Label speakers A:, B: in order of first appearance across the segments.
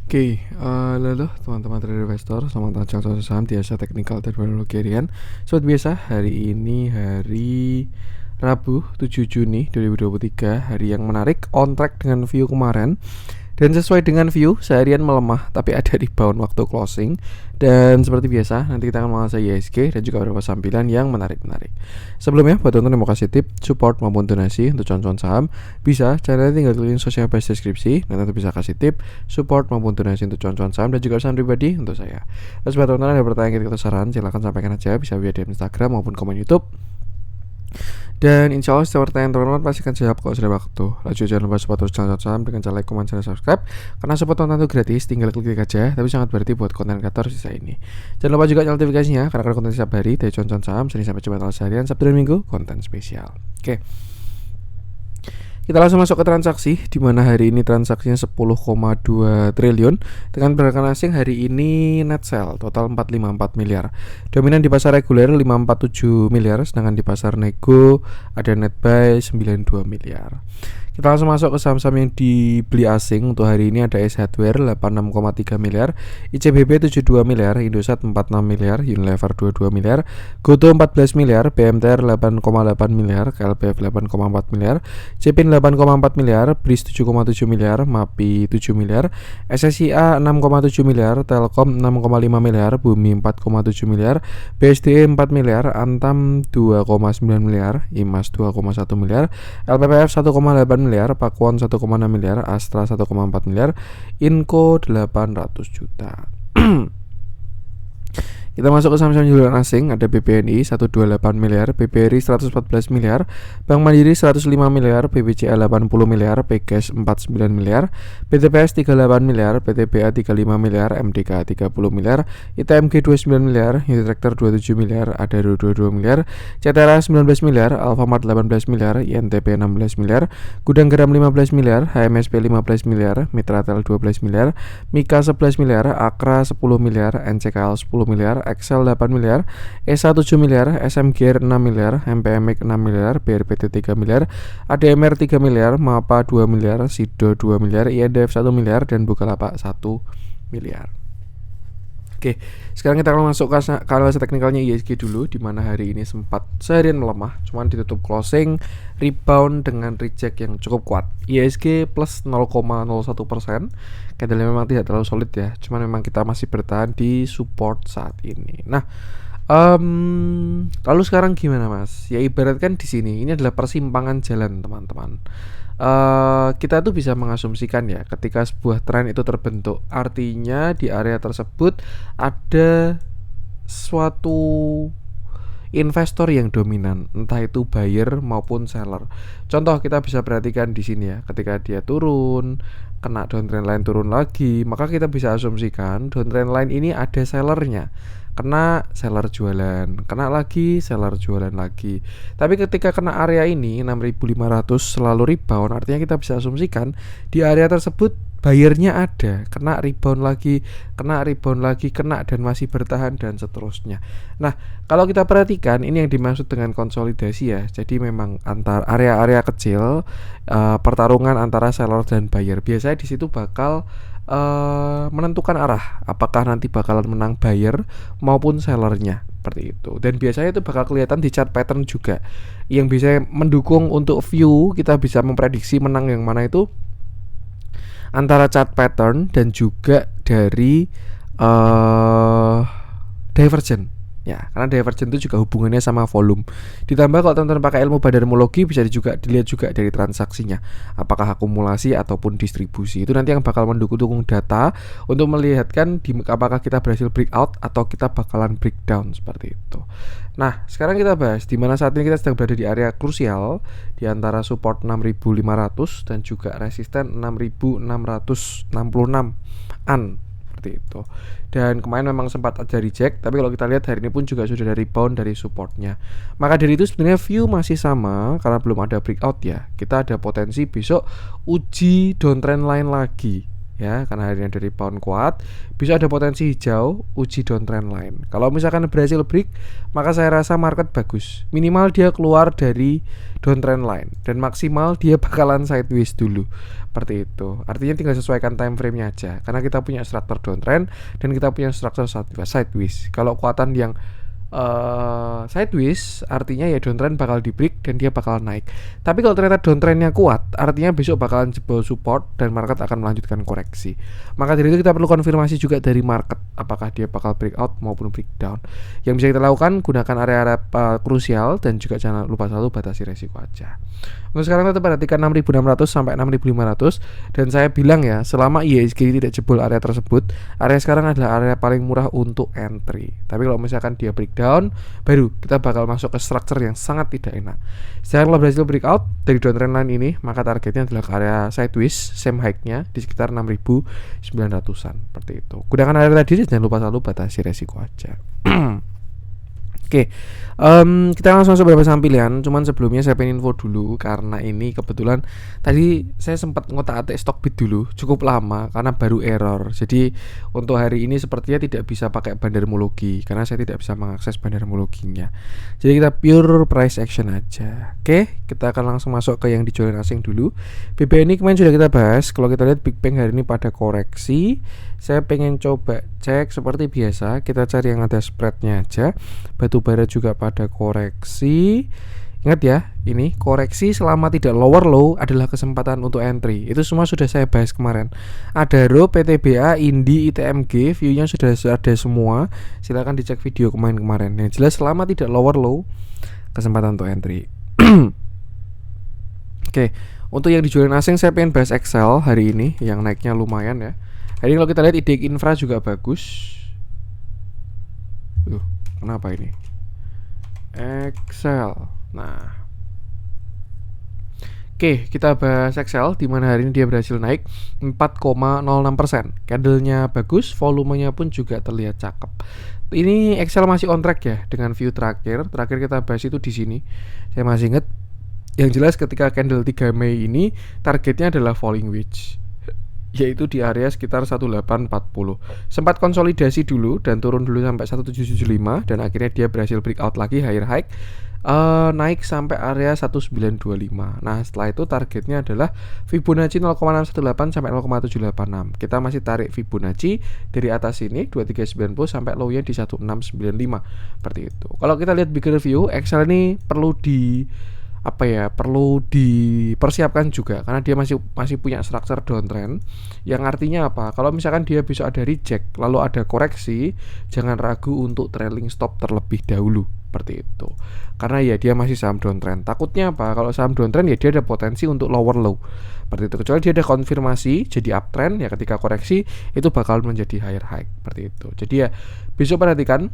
A: Halo teman-teman trader investor, selamat datang di saham di Asia Teknikal Teknologi Harian. Seperti biasa, hari ini hari Rabu 7 Juni 2023, hari yang menarik, on track dengan view kemarin. Dan sesuai dengan view, seharian melemah tapi ada rebound waktu closing. Dan seperti biasa, nanti kita akan mengulasai ISG dan juga beberapa sampilan yang menarik-menarik. Sebelumnya, buat teman-teman yang mau kasih tip, support maupun donasi untuk cuan-cuan saham, bisa caranya tinggal klik link sosial base deskripsi. Dan nanti bisa kasih tip, support maupun donasi untuk cuan-cuan saham dan juga pesan pribadi untuk saya. Terus buat teman-teman yang ada pertanyaan atau saran, silahkan sampaikan aja, bisa via DM Instagram maupun komen YouTube. Dan insya Allah setiap pertanyaan teman-teman pasti akan jawab kalau sudah waktu. Lanjut, jangan lupa support terus channel saham dengan cara like, comment, dan subscribe. Karena support tonton itu gratis, tinggal klik aja. Tapi sangat berarti buat konten kreator sisa ini. Jangan lupa juga nyalakan notifikasinya karena ada konten setiap hari dari cuan saham, Senin sampai Jumat seharian, Sabtu dan Minggu konten spesial. Oke. Kita langsung masuk ke transaksi, di mana hari ini transaksinya 10,2 triliun dengan pergerakan asing hari ini net sell total 454 miliar. Dominan di pasar reguler 547 miliar, sedangkan di pasar nego ada net buy 92 miliar. Kita langsung masuk ke saham-saham yang dibeli asing. Untuk hari ini ada S Hardware 86,3 miliar, ICBP 72 miliar, Indosat 46 miliar, Unilever 22 miliar, Goto 14 miliar, BMTR 8,8 miliar, KLPF 8,4 miliar, Cepin 8,4 miliar, BRIS 7,7 miliar, MAPI 7 miliar, SSIA 6,7 miliar, Telkom 6,5 miliar, Bumi 4,7 miliar, BSDE 4 miliar, Antam 2,9 miliar, IMAS 2,1 miliar, LPPF 1,8 miliar, Pakuan 1,6 miliar, Astra 1,4 miliar, Inco 800 juta. Kita masuk ke saham-saham jualan asing. Ada BPNI 128 miliar, BBRI 114 miliar, Bank Mandiri 105 miliar, BBCA 80 miliar, PGS 49 miliar, PTPS 38 miliar, PTBA 35 miliar, MDK 30 miliar, ITMG 29 miliar, Unitractor 27 miliar, Adaro 22 miliar, CTRA 19 miliar, Alfamart 18 miliar, INTP 16 miliar, Gudang Garam 15 miliar, HMSP 15 miliar, Mitratel 12 miliar, Mika 11 miliar, Akra 10 miliar, NCKL 10 miliar, Excel 8 miliar, ESA 7 miliar, SMGR 6 miliar, MPMX 6 miliar, BRPT 3 miliar, ADMR 3 miliar, MAPA 2 miliar, SIDO 2 miliar, INDF 1 miliar, dan Bukalapak 1 miliar. Oke, sekarang kita akan masuk ke analisa teknikalnya ISG dulu, di mana hari ini sempat seharian melemah, cuman ditutup closing rebound dengan reject yang cukup kuat. ISG plus 0,01%. Candlenya memang tidak terlalu solid ya, cuman memang kita masih bertahan di support saat ini. Nah, lalu sekarang gimana mas? Ya ibaratkan di sini ini adalah persimpangan jalan teman-teman. Kita tuh bisa mengasumsikan ya, ketika sebuah tren itu terbentuk, artinya di area tersebut ada suatu investor yang dominan, entah itu buyer maupun seller. Contoh kita bisa perhatikan di sini ya, ketika dia turun, kena downtrend line turun lagi, maka kita bisa asumsikan downtrend line ini ada sellernya. Kena seller jualan, kena lagi seller jualan lagi. Tapi ketika kena area ini 6.500 selalu rebound, artinya kita bisa asumsikan di area tersebut buyernya ada, kena rebound lagi, kena rebound lagi, kena dan masih bertahan dan seterusnya. Nah, kalau kita perhatikan ini yang dimaksud dengan konsolidasi ya. Jadi memang antar area-area kecil, pertarungan antara seller dan buyer. Biasanya di situ bakal menentukan arah, apakah nanti bakalan menang buyer maupun sellernya, seperti itu. Dan biasanya itu bakal kelihatan di chart pattern juga, yang bisa mendukung untuk view. Kita bisa memprediksi menang yang mana itu antara chart pattern dan juga dari divergent. Ya, karena divergent itu juga hubungannya sama volume. Ditambah kalau teman-teman pakai ilmu badarmologi, bisa juga dilihat juga dari transaksinya, apakah akumulasi ataupun distribusi. Itu nanti yang bakal mendukung data untuk melihatkan apakah kita berhasil breakout atau kita bakalan breakdown, seperti itu. Nah, sekarang kita bahas di mana saat ini kita sedang berada di area krusial di antara support 6.500 dan juga resisten 6.666-an, seperti itu. Dan kemarin memang sempat ada reject, tapi kalau kita lihat hari ini pun juga sudah ada rebound dari supportnya. Maka dari itu sebenarnya view masih sama, karena belum ada breakout ya. Kita ada potensi besok uji downtrend line lagi ya, karena harian dari pound kuat, bisa ada potensi hijau uji downtrend line. Kalau misalkan berhasil break, maka saya rasa market bagus. Minimal dia keluar dari downtrend line dan maksimal dia bakalan sideways dulu. Seperti itu. Artinya tinggal sesuaikan time frame-nya aja. Karena kita punya struktur downtrend dan kita punya struktur sideways. Kalau kekuatan yang sideways artinya ya downtrend bakal di break dan dia bakal naik. Tapi kalau ternyata downtrendnya kuat, artinya besok bakalan jebol support dan market akan melanjutkan koreksi. Maka dari itu kita perlu konfirmasi juga dari market, apakah dia bakal breakout maupun breakdown. Yang bisa kita lakukan, gunakan area-area krusial dan juga jangan lupa selalu batasi resiko aja. Untuk sekarang tetap perhatikan 6.600 sampai 6.500 dan saya bilang ya, selama IHSG tidak jebol area tersebut, area sekarang adalah area paling murah untuk entry. Tapi kalau misalkan dia breakdown, baru kita bakal masuk ke structure yang sangat tidak enak. Setelah kalau berhasil breakout dari downtrend line ini, maka targetnya adalah ke area sideways, same high-nya di sekitar 6.900-an seperti itu. Gunakan area tadi dan jangan lupa selalu batasi resiko aja. Oke, kita langsung masuk beberapa saham pilihan. Cuman sebelumnya saya pengen info dulu karena ini kebetulan tadi saya sempat ngotak-atik Stockbit dulu cukup lama karena baru error. Jadi untuk hari ini sepertinya tidak bisa pakai bandarmologi karena saya tidak bisa mengakses bandarmologinya. Jadi kita pure price action aja. Oke, kita akan langsung masuk ke yang dijualin asing dulu. BBNI kemarin sudah kita bahas. Kalau kita lihat Big Bang hari ini pada koreksi, saya pengen coba cek seperti biasa. Kita cari yang ada spreadnya aja. Batu bara juga pada koreksi. Ingat ya, ini koreksi selama tidak lower low adalah kesempatan untuk entry. Itu semua sudah saya bahas kemarin. Adaro, PTBA, Indi, ITMG, view-nya sudah ada semua. Silahkan dicek video kemarin. Yang jelas selama tidak lower low, kesempatan untuk entry. Oke, untuk yang dijualin asing saya pengen bahas Excel hari ini yang naiknya lumayan ya. Hari ini kalau kita lihat IDX Infra juga bagus. Kenapa ini? Excel. Nah, oke, kita bahas Excel di mana hari ini dia berhasil naik 4,06%. Candlenya bagus, volumenya pun juga terlihat cakep. Ini Excel masih on track ya dengan view terakhir. Terakhir kita bahas itu di sini. Saya masih ingat. Yang jelas ketika candle 3 Mei ini targetnya adalah falling wedge, yaitu di area sekitar 1840. Sempat konsolidasi dulu dan turun dulu sampai 1775 dan akhirnya dia berhasil breakout lagi higher high, naik sampai area 1925. Nah, setelah itu targetnya adalah Fibonacci 0,618 sampai 0,786. Kita masih tarik Fibonacci dari atas sini 2390 sampai low-nya di 1695. Seperti itu. Kalau kita lihat bigger view, Excel ini perlu dipersiapkan juga karena dia masih punya struktur downtrend, yang artinya apa? Kalau misalkan dia bisa ada reject lalu ada koreksi, jangan ragu untuk trailing stop terlebih dahulu seperti itu. Karena ya dia masih saham downtrend. Takutnya apa? Kalau saham downtrend ya dia ada potensi untuk lower low. Seperti itu. Kecuali dia ada konfirmasi jadi uptrend, ya ketika koreksi itu bakal menjadi higher high seperti itu. Jadi ya besok perhatikan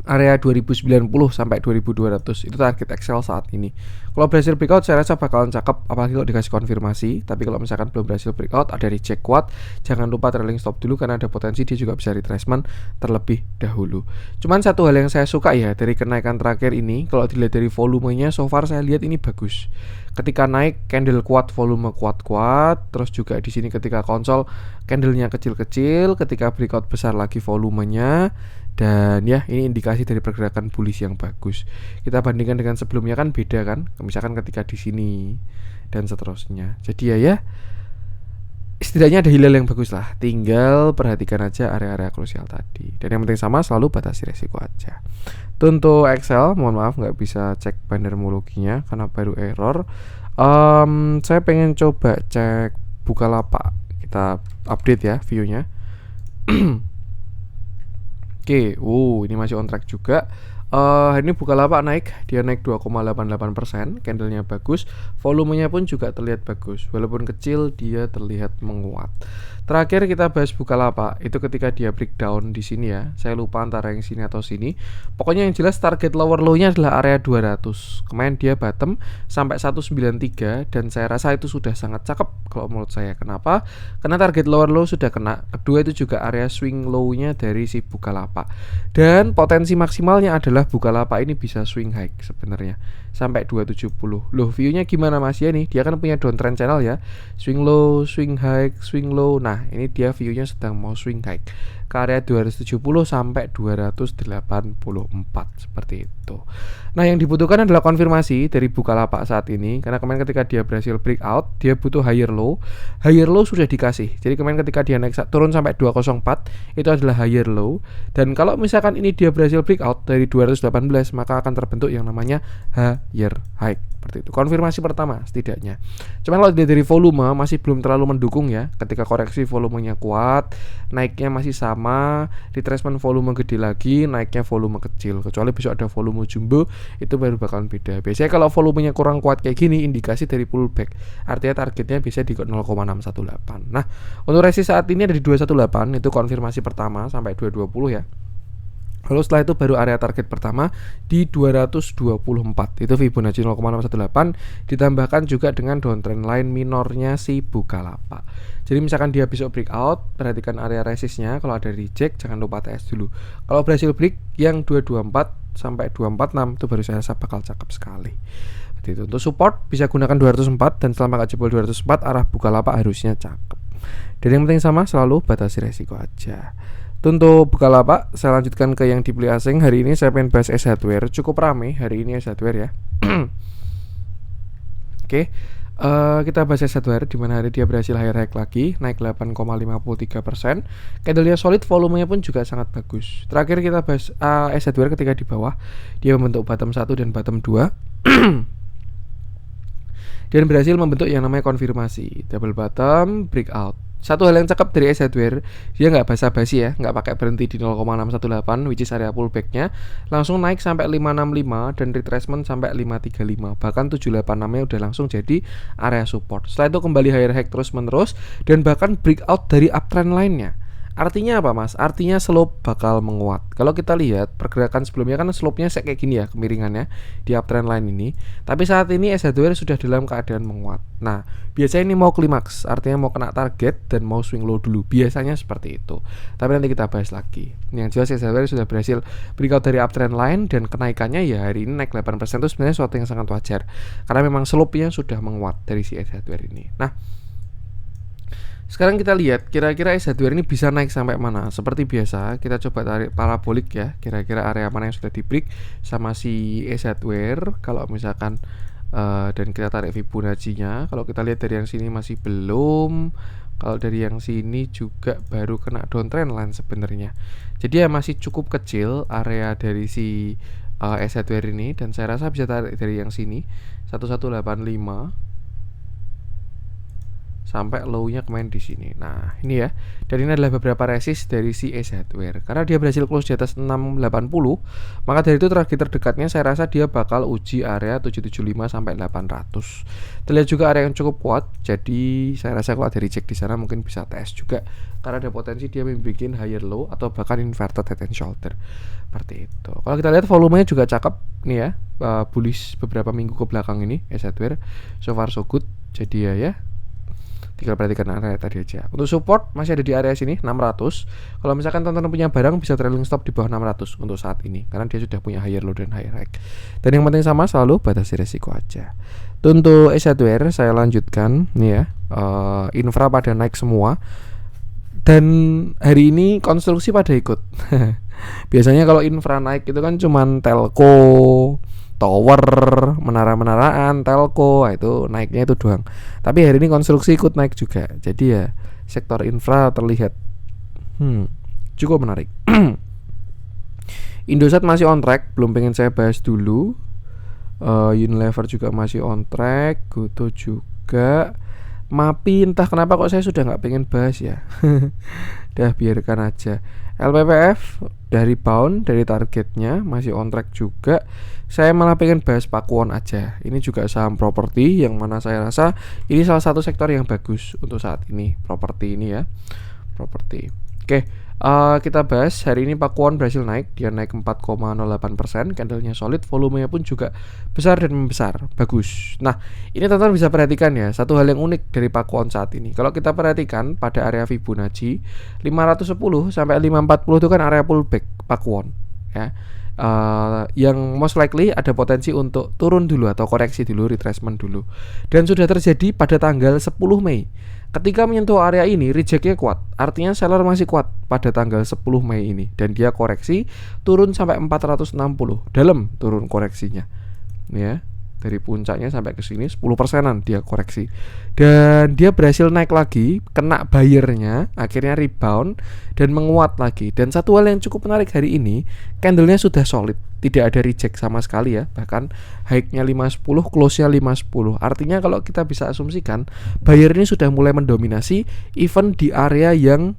A: area 2090 sampai 2200 itu target Excel saat ini. Kalau berhasil breakout saya rasa bakalan cakep, apalagi kalau dikasih konfirmasi. Tapi kalau misalkan belum berhasil breakout, ada reject kuat, jangan lupa trailing stop dulu karena ada potensi dia juga bisa retracement terlebih dahulu. Cuman satu hal yang saya suka ya dari kenaikan terakhir ini, kalau dilihat dari volumenya so far saya lihat ini bagus. Ketika naik candle kuat, volume kuat-kuat, terus juga di sini ketika konsol candlenya kecil-kecil, ketika breakout besar lagi volumenya. Dan ya ini indikasi dari pergerakan bullish yang bagus. Kita bandingkan dengan sebelumnya kan beda kan, misalkan ketika di sini dan seterusnya. Jadi ya setidaknya ada hilal yang bagus lah. Tinggal perhatikan aja area-area krusial tadi. Dan yang penting sama, selalu batasi resiko aja. Untuk Excel, mohon maaf nggak bisa cek bandarmologinya karena baru error. Saya pengen coba cek Bukalapak. Kita update ya view-nya. Oke, ini masih on track juga. Hari ini Bukalapak naik, dia naik 2,88%, candlenya bagus, volumenya pun juga terlihat bagus, walaupun kecil dia terlihat menguat. Terakhir kita bahas Bukalapak, itu ketika dia breakdown di sini ya, saya lupa antara yang sini atau sini. Pokoknya yang jelas target lower low-nya adalah area 200. Kemarin dia bottom sampai 193 dan saya rasa itu sudah sangat cakep kalau menurut saya. Kenapa? Karena target lower low sudah kena. Kedua itu juga area swing low-nya dari si Bukalapak. Dan potensi maksimalnya adalah Bukalapak ini bisa swing high sebenarnya. sampai 270. Loh, view-nya gimana Mas? Ya nih, dia kan punya downtrend channel ya. Swing low, swing high, swing low. Nah, ini dia view-nya sedang mau swing high ke area 270 sampai 284 seperti itu. Nah, yang dibutuhkan adalah konfirmasi dari Bukalapak saat ini, karena kemarin ketika dia berhasil breakout, dia butuh higher low. Higher low sudah dikasih. Jadi kemarin ketika dia naik turun sampai 204, itu adalah higher low. Dan kalau misalkan ini dia berhasil breakout dari 218, maka akan terbentuk yang namanya higher high. Seperti itu. Konfirmasi pertama setidaknya. Cuman kalau dari volume masih belum terlalu mendukung ya. Ketika koreksi volumenya kuat, naiknya masih sama, retracement volume gede lagi, naiknya volume kecil. Kecuali besok ada volume jumbo, itu baru bakalan beda. Biasanya kalau volumenya kurang kuat kayak gini, indikasi dari pullback. Artinya targetnya bisa di 0,618. Nah, untuk resist saat ini ada di 218, itu konfirmasi pertama sampai 220 ya. Lalu setelah itu baru area target pertama di 224. Itu Fibonacci 0,618 ditambahkan juga dengan downtrend line minornya si Bukalapak. Jadi misalkan dia besok breakout, perhatikan area resistnya. Kalau ada reject jangan lupa TS dulu. Kalau berhasil break yang 224 sampai 246 itu baru saya rasa bakal cakep sekali. Seperti itu. Untuk support bisa gunakan 204 dan selama gak jebol 204 arah Bukalapak harusnya cakep. Dan yang penting sama selalu batasi resiko aja. Untuk Bukalapak, saya lanjutkan ke yang dibeli asing. Hari ini saya pengen bahas S Hardware. Cukup rame hari ini S Hardware ya. Oke, kita bahas S Hardware di mana hari dia berhasil higher high lagi, naik 8,53%. Candlenya solid, volumenya pun juga sangat bagus. Terakhir kita bahas S Hardware ketika di bawah, dia membentuk bottom 1 dan bottom 2. Dan berhasil membentuk yang namanya konfirmasi, double bottom, breakout. Satu hal yang cakep dari S Hardware, dia nggak basa-basi ya, nggak pakai berhenti di 0,618 which is area pullbacknya, langsung naik sampai 565 dan retracement sampai 535, bahkan 786 nya udah langsung jadi area support. Setelah itu kembali higher high terus menerus dan bahkan breakout dari uptrend line-nya. Artinya apa Mas? Artinya slope bakal menguat. Kalau kita lihat pergerakan sebelumnya kan slope-nya kayak gini ya, kemiringannya di uptrend line ini. Tapi saat ini S Hardware sudah dalam keadaan menguat. Nah, biasanya ini mau klimaks, artinya mau kena target dan mau swing low dulu. Biasanya seperti itu. Tapi nanti kita bahas lagi. Yang jelas S Hardware sudah berhasil breakout dari uptrend line dan kenaikannya ya hari ini naik 8% itu sebenarnya sesuatu yang sangat wajar. Karena memang slope-nya sudah menguat dari si S Hardware ini. Nah, sekarang kita lihat kira-kira S Hardware ini bisa naik sampai mana. Seperti biasa kita coba tarik parabolik ya, kira-kira area mana yang sudah di break sama si S Hardware. Kalau misalkan dan kita tarik Fibonacci-nya, kalau kita lihat dari yang sini masih belum, kalau dari yang sini juga baru kena downtrend line sebenarnya. Jadi ya masih cukup kecil area dari si S Hardware ini, dan saya rasa bisa tarik dari yang sini 1185 sampai low-nya kemarin di sini. Nah, ini ya. Dan ini adalah beberapa resist dari si S Hardware. Karena dia berhasil close di atas 680, maka dari itu target terdekatnya saya rasa dia bakal uji area 775 sampai 800. Terlihat juga area yang cukup kuat. Jadi saya rasa kalau ada reject di sana mungkin bisa tes juga, karena ada potensi dia membuat higher low atau bahkan inverted head and shoulder. Seperti itu. Kalau kita lihat volumenya juga cakep nih ya. Bullish beberapa minggu ke belakang ini S Hardware. So far so good. Jadi ya tinggal perhatikan area tadi aja. Untuk support masih ada di area sini 600. Kalau misalkan teman-teman punya barang bisa trailing stop di bawah 600 untuk saat ini, karena dia sudah punya higher low dan higher high. Dan yang penting sama selalu batasi resiko aja. Untuk S Hardware saya lanjutkan nih ya. Infra pada naik semua. Dan hari ini konstruksi pada ikut. Biasanya kalau infra naik itu kan cuman telco, tower, menara-menaraan, telco, itu naiknya itu doang. Tapi hari ini konstruksi ikut naik juga. Jadi ya sektor infra terlihat cukup menarik. Indosat masih on track, belum pengen saya bahas dulu. Unilever juga masih on track, Goto juga. Mapi entah kenapa kok saya sudah nggak pengen bahas ya. Dah biarkan aja. LPPF dari bound dari targetnya masih on track juga. Saya malah pengen bahas Pakuwon aja. Ini juga saham properti yang mana saya rasa ini salah satu sektor yang bagus untuk saat ini, properti ini ya. Properti. Oke, kita bahas hari ini Pakuwon berhasil naik, dia naik 4,08%, candlenya solid, volumenya pun juga besar dan membesar, bagus. Nah, ini teman-teman bisa perhatikan ya, satu hal yang unik dari Pakuwon saat ini. Kalau kita perhatikan pada area Fibonacci 510 sampai 540 itu kan area pullback Pakuwon. ya. Yang most likely ada potensi untuk turun dulu atau koreksi dulu, retracement dulu. Dan sudah terjadi pada tanggal 10 Mei. Ketika menyentuh area ini, rejectnya kuat. Artinya seller masih kuat pada tanggal 10 Mei ini. Dan dia koreksi turun sampai 460. Dalam turun koreksinya, ya, dari puncaknya sampai ke sini 10%-an dia koreksi. Dan dia berhasil naik lagi, kena buyernya, akhirnya rebound dan menguat lagi. Dan satu hal yang cukup menarik hari ini, candlenya sudah solid, tidak ada reject sama sekali ya. Bahkan high-nya 510, close-nya 510. Artinya kalau kita bisa asumsikan, buyer ini sudah mulai mendominasi even di area yang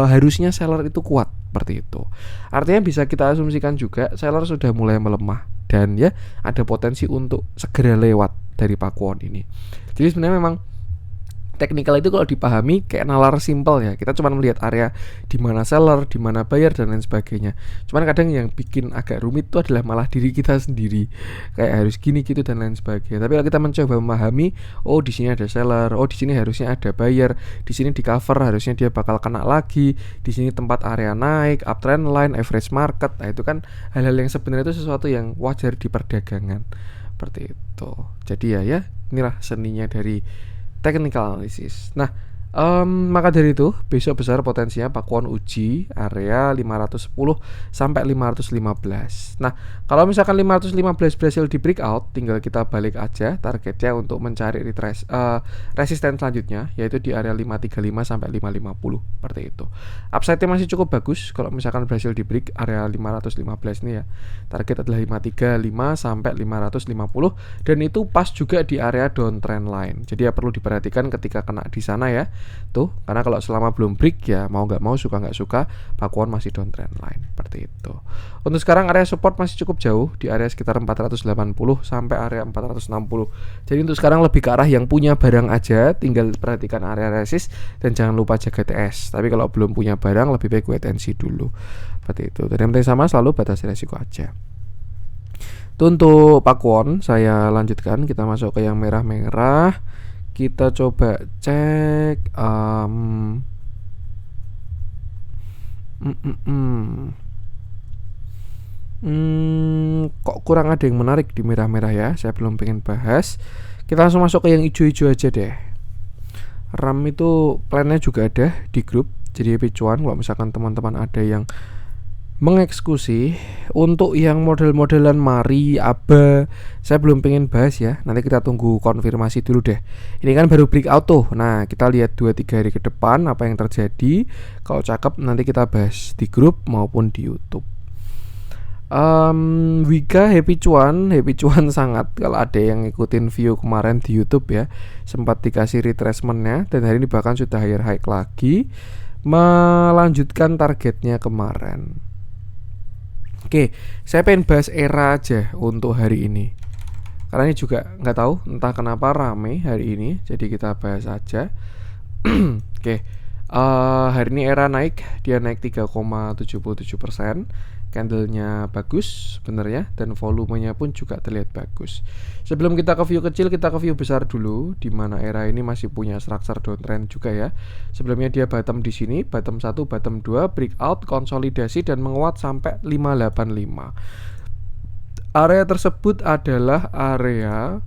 A: harusnya seller itu kuat, seperti itu. Artinya bisa kita asumsikan juga seller sudah mulai melemah dan ya ada potensi untuk segera lewat dari pakuan ini. Jadi sebenarnya memang teknikal itu kalau dipahami kayak nalar simple ya. Kita cuma melihat area di mana seller, di mana buyer dan lain sebagainya. Cuman kadang yang bikin agak rumit itu adalah malah diri kita sendiri. Kayak harus gini gitu dan lain sebagainya. Tapi kalau kita mencoba memahami, oh di sini ada seller, oh di sini harusnya ada buyer, di sini di cover harusnya dia bakal kena lagi, di sini tempat area naik, uptrend line, average market. Nah, itu kan hal-hal yang sebenarnya itu sesuatu yang wajar di perdagangan. Seperti itu. Jadi ya inilah seninya dari technical analysis. Nah, maka dari itu besok besar potensinya pakuan uji area 510 sampai 515. Nah, kalau misalkan 515 berhasil di breakout, tinggal kita balik aja targetnya untuk mencari resisten selanjutnya, yaitu di area 535 sampai 550 seperti itu. Upside-nya masih cukup bagus kalau misalkan berhasil di break area 515 ini ya. Target adalah 535 sampai 550 dan itu pas juga di area downtrend line. Jadi ya perlu diperhatikan ketika kena di sana ya. Tuh, karena kalau selama belum break ya mau nggak mau, suka nggak suka, pakuan masih downtrend line seperti itu. Untuk sekarang area support masih cukup jauh di area sekitar 480 sampai area 460. Jadi untuk sekarang lebih ke arah yang punya barang aja, tinggal perhatikan area resist dan jangan lupa jaga TS. Tapi kalau belum punya barang lebih baik wait and see dulu. Seperti itu. Dan yang penting sama, selalu batasi resiko aja. Itu untuk pakuan, saya lanjutkan, kita masuk ke yang merah-merah. Kita coba cek kok kurang ada yang menarik di merah-merah ya. Saya belum pengen bahas. Kita langsung masuk ke yang hijau-hijau aja deh. RAM itu plannya juga ada di grup. Jadi picuan kalau misalkan teman-teman ada yang mengeksekusi. Untuk yang model-modelan Mari, Aba, saya belum pengen bahas ya. Nanti kita tunggu konfirmasi dulu deh. Ini kan baru breakout tuh. Nah, kita lihat 2-3 hari ke depan apa yang terjadi. Kalau cakep nanti kita bahas di grup maupun di YouTube. Wika happy cuan sangat. Kalau ada yang ngikutin view kemarin di YouTube ya, sempat dikasih retracementnya dan hari ini bahkan sudah higher high lagi, melanjutkan targetnya kemarin. Oke, saya pengen bahas ERA aja untuk hari ini. Karena ini juga nggak tahu entah kenapa rame hari ini, jadi kita bahas aja. Oke, hari ini ERA naik, dia naik 3,77%. Candlenya bagus sebenarnya dan volumenya pun juga terlihat bagus. Sebelum kita ke view kecil, kita ke view besar dulu, di mana ERA ini masih punya structure downtrend juga ya. Sebelumnya dia bottom di sini, bottom 1, bottom 2, breakout, konsolidasi dan menguat sampai 585. Area tersebut adalah area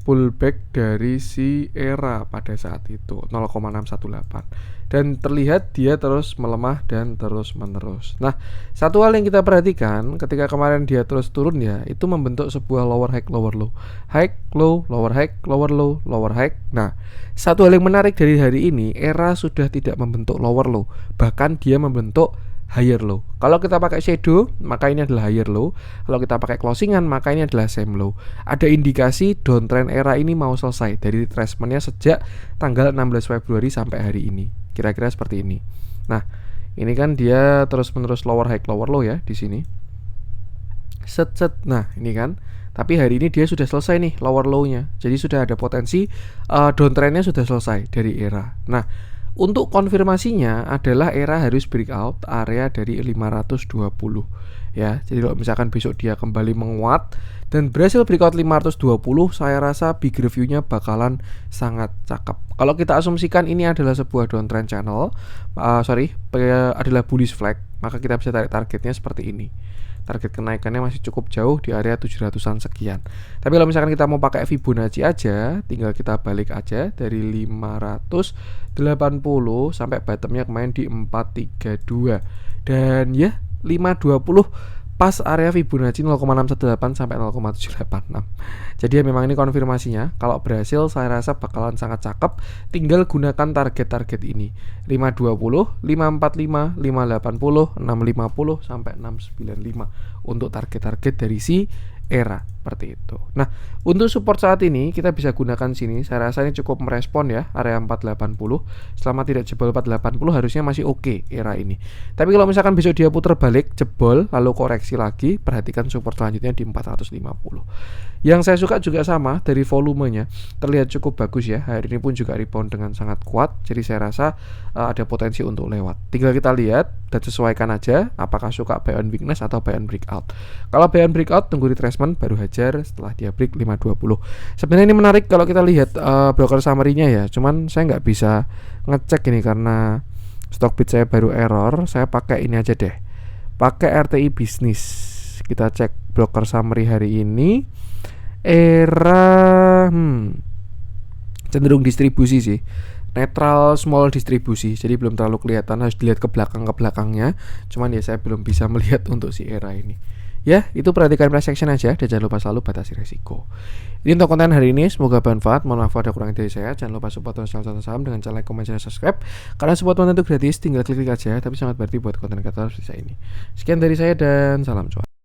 A: pullback dari si ERA pada saat itu 0,618 dan terlihat dia terus melemah dan terus menerus. Nah, satu hal yang kita perhatikan ketika kemarin dia terus turun ya, itu membentuk sebuah lower high lower low, high low lower high lower low lower high. Nah, satu hal yang menarik dari hari ini, ERA sudah tidak membentuk lower low, bahkan dia membentuk higher low. Kalau kita pakai shadow, maka ini adalah higher low. Kalau kita pakai closingan, maka ini adalah same low. Ada indikasi downtrend ERA ini mau selesai dari retracementnya sejak tanggal 16 Februari sampai hari ini. Kira-kira seperti ini. Nah, ini kan dia terus-menerus lower high lower low ya di sini. Set. Nah, ini kan. Tapi hari ini dia sudah selesai nih lower low-nya. Jadi sudah ada potensi downtrend-nya sudah selesai dari ERA. Nah, untuk konfirmasinya adalah ERA harus breakout area dari 520 ya. Jadi kalau misalkan besok dia kembali menguat dan berhasil breakout 520, saya rasa big review-nya bakalan sangat cakep. Kalau kita asumsikan ini adalah sebuah downtrend channel, adalah bullish flag, maka kita bisa tarik targetnya seperti ini. Target kenaikannya masih cukup jauh di area 700-an sekian. Tapi kalau misalkan kita mau pakai Fibonacci aja, tinggal kita balik aja dari 580 sampai bottomnya kemarin di 432. Dan ya 520 pas area Fibonacci 0,618 sampai 0,786. Jadi ya memang ini konfirmasinya. Kalau berhasil saya rasa bakalan sangat cakep. Tinggal gunakan target-target ini 520, 545, 580, 650 sampai 695 untuk target-target dari si era seperti itu. Nah, untuk support saat ini kita bisa gunakan sini. Saya rasa ini cukup merespon ya, area 480. Selama tidak jebol 480 harusnya masih oke era ini. Tapi kalau misalkan besok dia putar balik, jebol lalu koreksi lagi, perhatikan support selanjutnya di 450. Yang saya suka juga sama dari volumenya, terlihat cukup bagus ya. Hari ini pun juga rebound dengan sangat kuat. Jadi saya rasa ada potensi untuk lewat. Tinggal kita lihat dan sesuaikan aja apakah suka buy on weakness atau buy on breakout. Kalau buy on breakout tunggu retracement baru hajar setelah dia break 520. Sebenarnya ini menarik kalau kita lihat broker summary-nya ya. Cuman saya nggak bisa ngecek ini karena Stockbit saya baru error. Saya pakai ini aja deh. Pakai RTI bisnis. Kita cek broker summary hari ini. Era cenderung distribusi sih. Netral small distribusi. Jadi belum terlalu kelihatan, harus dilihat ke belakangnya. Cuman ya saya belum bisa melihat untuk si era ini. Ya, itu perhatikan price action aja dan jangan lupa selalu batasi resiko. Ini untuk konten hari ini, semoga bermanfaat. Mohon maaf ada kurang dari saya. Jangan lupa support channel saham dengan cara like, comment, dan subscribe. Karena support konten itu gratis, tinggal klik aja. Tapi sangat berarti buat konten kreator seperti saya ini. Sekian dari saya dan salam cuan.